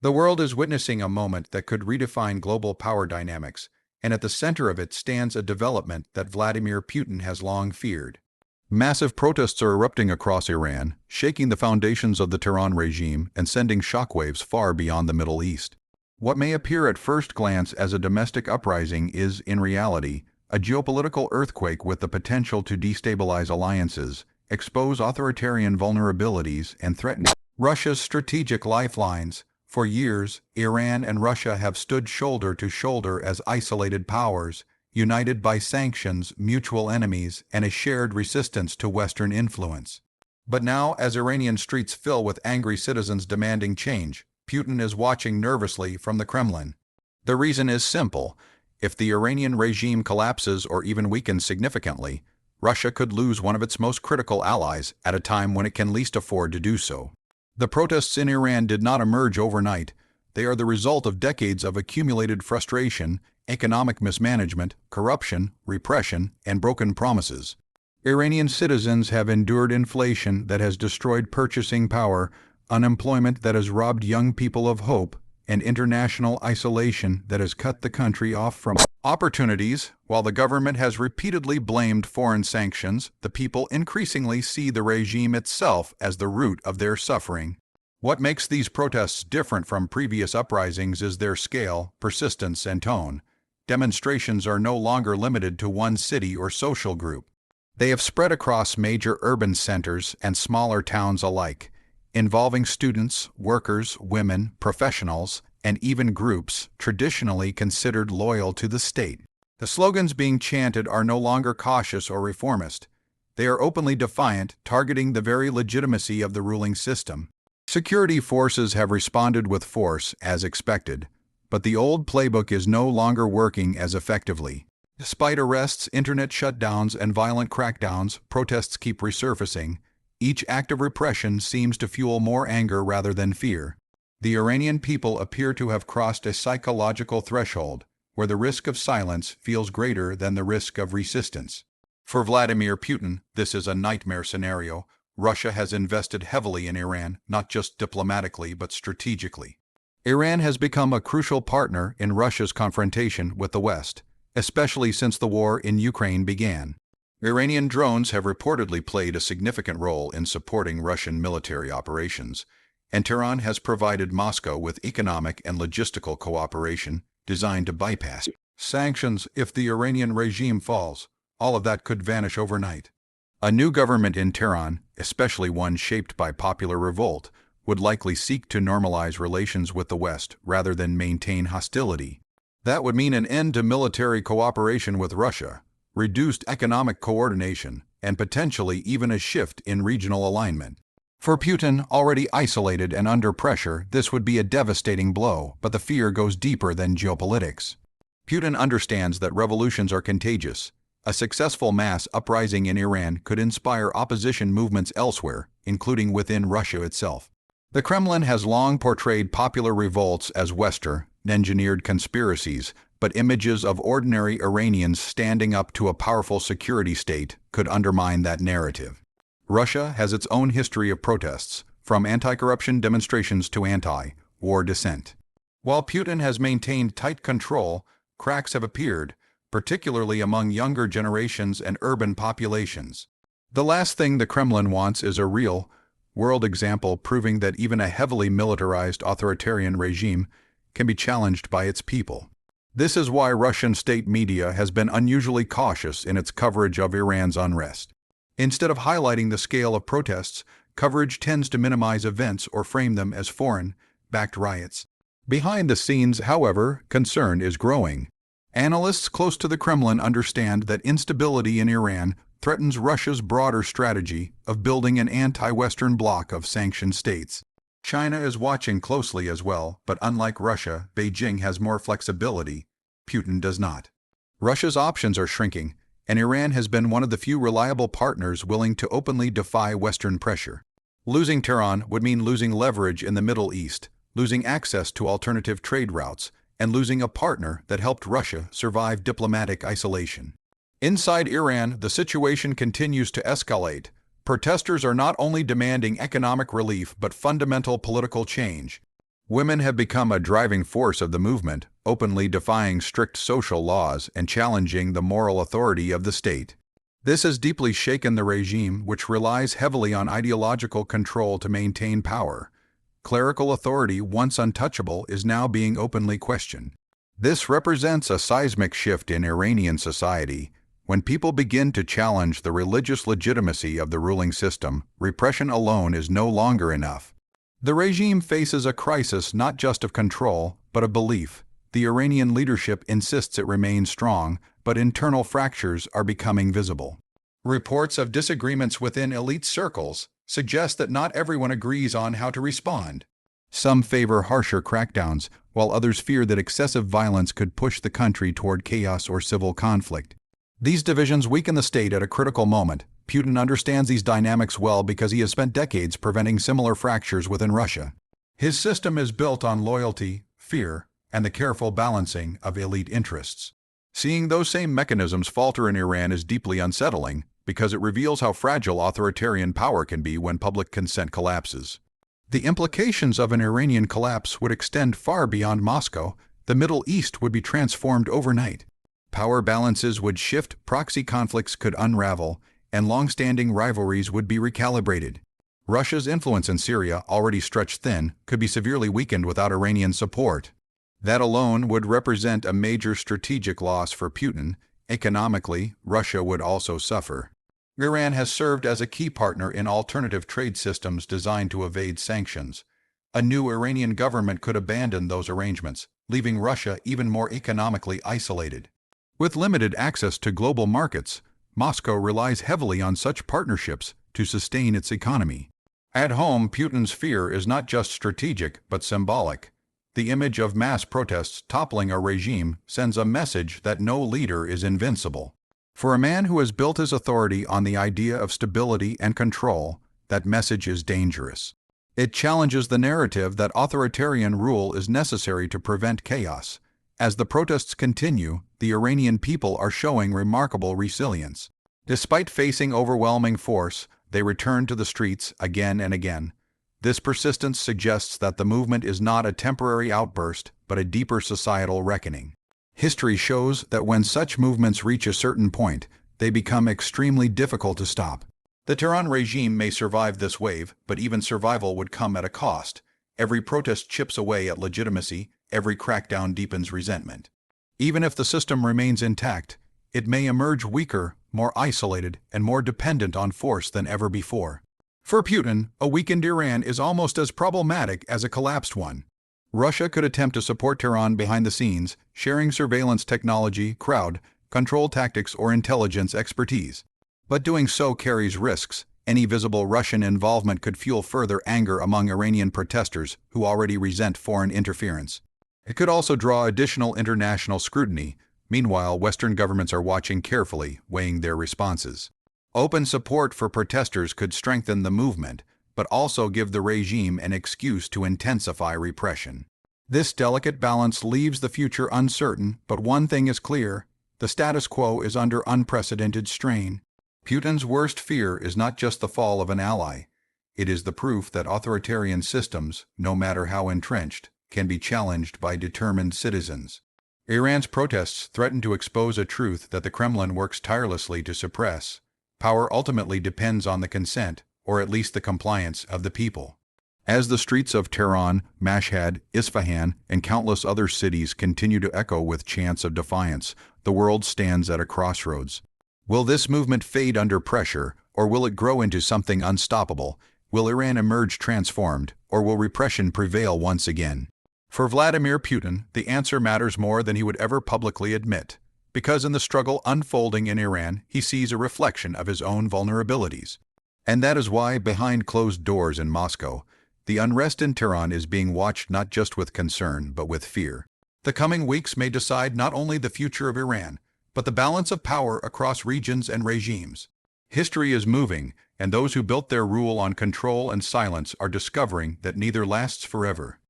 The world is witnessing a moment that could redefine global power dynamics, and at the center of it stands a development that Vladimir Putin has long feared. Massive protests are erupting across Iran, shaking the foundations of the Tehran regime and sending shockwaves far beyond the Middle East. What may appear at first glance as a domestic uprising is, in reality, a geopolitical earthquake with the potential to destabilize alliances, expose authoritarian vulnerabilities, and threaten Russia's strategic lifelines. For years, Iran and Russia have stood shoulder to shoulder as isolated powers, united by sanctions, mutual enemies, and a shared resistance to Western influence. But now, as Iranian streets fill with angry citizens demanding change, Putin is watching nervously from the Kremlin. The reason is simple. If the Iranian regime collapses or even weakens significantly, Russia could lose one of its most critical allies at a time when it can least afford to do so. The protests in Iran did not emerge overnight. They are the result of decades of accumulated frustration, economic mismanagement, corruption, repression, and broken promises. Iranian citizens have endured inflation that has destroyed purchasing power, unemployment that has robbed young people of hope, and international isolation that has cut the country off from opportunities. While the government has repeatedly blamed foreign sanctions, the people increasingly see the regime itself as the root of their suffering. What makes these protests different from previous uprisings is their scale, persistence, and tone. Demonstrations are no longer limited to one city or social group. They have spread across major urban centers and smaller towns alike, involving students, workers, women, professionals, and even groups traditionally considered loyal to the state. The slogans being chanted are no longer cautious or reformist. They are openly defiant, targeting the very legitimacy of the ruling system. Security forces have responded with force, as expected, but the old playbook is no longer working as effectively. Despite arrests, internet shutdowns, and violent crackdowns, protests keep resurfacing. Each act of repression seems to fuel more anger rather than fear. The Iranian people appear to have crossed a psychological threshold, where the risk of silence feels greater than the risk of resistance. For Vladimir Putin, this is a nightmare scenario. Russia has invested heavily in Iran, not just diplomatically but strategically. Iran has become a crucial partner in Russia's confrontation with the West, especially since the war in Ukraine began. Iranian drones have reportedly played a significant role in supporting Russian military operations, and Tehran has provided Moscow with economic and logistical cooperation designed to bypass sanctions. If the Iranian regime falls, all of that could vanish overnight. A new government in Tehran, especially one shaped by popular revolt, would likely seek to normalize relations with the West rather than maintain hostility. That would mean an end to military cooperation with Russia, reduced economic coordination, and potentially even a shift in regional alignment. For Putin, already isolated and under pressure, this would be a devastating blow, but the fear goes deeper than geopolitics. Putin understands that revolutions are contagious. A successful mass uprising in Iran could inspire opposition movements elsewhere, including within Russia itself. The Kremlin has long portrayed popular revolts as Western-engineered conspiracies, but images of ordinary Iranians standing up to a powerful security state could undermine that narrative. Russia has its own history of protests, from anti-corruption demonstrations to anti-war dissent. While Putin has maintained tight control, cracks have appeared, particularly among younger generations and urban populations. The last thing the Kremlin wants is a real-world example proving that even a heavily militarized authoritarian regime can be challenged by its people. This is why Russian state media has been unusually cautious in its coverage of Iran's unrest. Instead of highlighting the scale of protests, coverage tends to minimize events or frame them as foreign-backed riots. Behind the scenes, however, concern is growing. Analysts close to the Kremlin understand that instability in Iran threatens Russia's broader strategy of building an anti-Western bloc of sanctioned states. China is watching closely as well, but unlike Russia, Beijing has more flexibility. Putin does not. Russia's options are shrinking, and Iran has been one of the few reliable partners willing to openly defy Western pressure. Losing Tehran would mean losing leverage in the Middle East, losing access to alternative trade routes, and losing a partner that helped Russia survive diplomatic isolation. Inside Iran, the situation continues to escalate. Protesters are not only demanding economic relief but fundamental political change. Women have become a driving force of the movement, openly defying strict social laws and challenging the moral authority of the state. This has deeply shaken the regime, which relies heavily on ideological control to maintain power. Clerical authority, once untouchable, is now being openly questioned. This represents a seismic shift in Iranian society. When people begin to challenge the religious legitimacy of the ruling system, repression alone is no longer enough. The regime faces a crisis not just of control, but of belief. The Iranian leadership insists it remains strong, but internal fractures are becoming visible. Reports of disagreements within elite circles suggest that not everyone agrees on how to respond. Some favor harsher crackdowns, while others fear that excessive violence could push the country toward chaos or civil conflict. These divisions weaken the state at a critical moment. Putin understands these dynamics well because he has spent decades preventing similar fractures within Russia. His system is built on loyalty, fear, and the careful balancing of elite interests. Seeing those same mechanisms falter in Iran is deeply unsettling because it reveals how fragile authoritarian power can be when public consent collapses. The implications of an Iranian collapse would extend far beyond Moscow. The Middle East would be transformed overnight. Power balances would shift, proxy conflicts could unravel, and long-standing rivalries would be recalibrated. Russia's influence in Syria, already stretched thin, could be severely weakened without Iranian support. That alone would represent a major strategic loss for Putin. Economically, Russia would also suffer. Iran has served as a key partner in alternative trade systems designed to evade sanctions. A new Iranian government could abandon those arrangements, leaving Russia even more economically isolated. With limited access to global markets, Moscow relies heavily on such partnerships to sustain its economy. At home, Putin's fear is not just strategic but symbolic. The image of mass protests toppling a regime sends a message that no leader is invincible. For a man who has built his authority on the idea of stability and control, that message is dangerous. It challenges the narrative that authoritarian rule is necessary to prevent chaos. As the protests continue, the Iranian people are showing remarkable resilience. Despite facing overwhelming force, they return to the streets again and again. This persistence suggests that the movement is not a temporary outburst, but a deeper societal reckoning. History shows that when such movements reach a certain point, they become extremely difficult to stop. The Tehran regime may survive this wave, but even survival would come at a cost. Every protest chips away at legitimacy, every crackdown deepens resentment. Even if the system remains intact, it may emerge weaker, more isolated, and more dependent on force than ever before. For Putin, a weakened Iran is almost as problematic as a collapsed one. Russia could attempt to support Tehran behind the scenes, sharing surveillance technology, crowd control tactics, or intelligence expertise. But doing so carries risks. Any visible Russian involvement could fuel further anger among Iranian protesters who already resent foreign interference. It could also draw additional international scrutiny. Meanwhile, Western governments are watching carefully, weighing their responses. Open support for protesters could strengthen the movement, but also give the regime an excuse to intensify repression. This delicate balance leaves the future uncertain, but one thing is clear: the status quo is under unprecedented strain. Putin's worst fear is not just the fall of an ally. It is the proof that authoritarian systems, no matter how entrenched, can be challenged by determined citizens. Iran's protests threaten to expose a truth that the Kremlin works tirelessly to suppress. Power ultimately depends on the consent, or at least the compliance, of the people. As the streets of Tehran, Mashhad, Isfahan, and countless other cities continue to echo with chants of defiance, the world stands at a crossroads. Will this movement fade under pressure, or will it grow into something unstoppable? Will Iran emerge transformed, or will repression prevail once again? For Vladimir Putin, the answer matters more than he would ever publicly admit, because in the struggle unfolding in Iran, he sees a reflection of his own vulnerabilities. And that is why, behind closed doors in Moscow, the unrest in Tehran is being watched not just with concern, but with fear. The coming weeks may decide not only the future of Iran, but the balance of power across regions and regimes. History is moving, and those who built their rule on control and silence are discovering that neither lasts forever.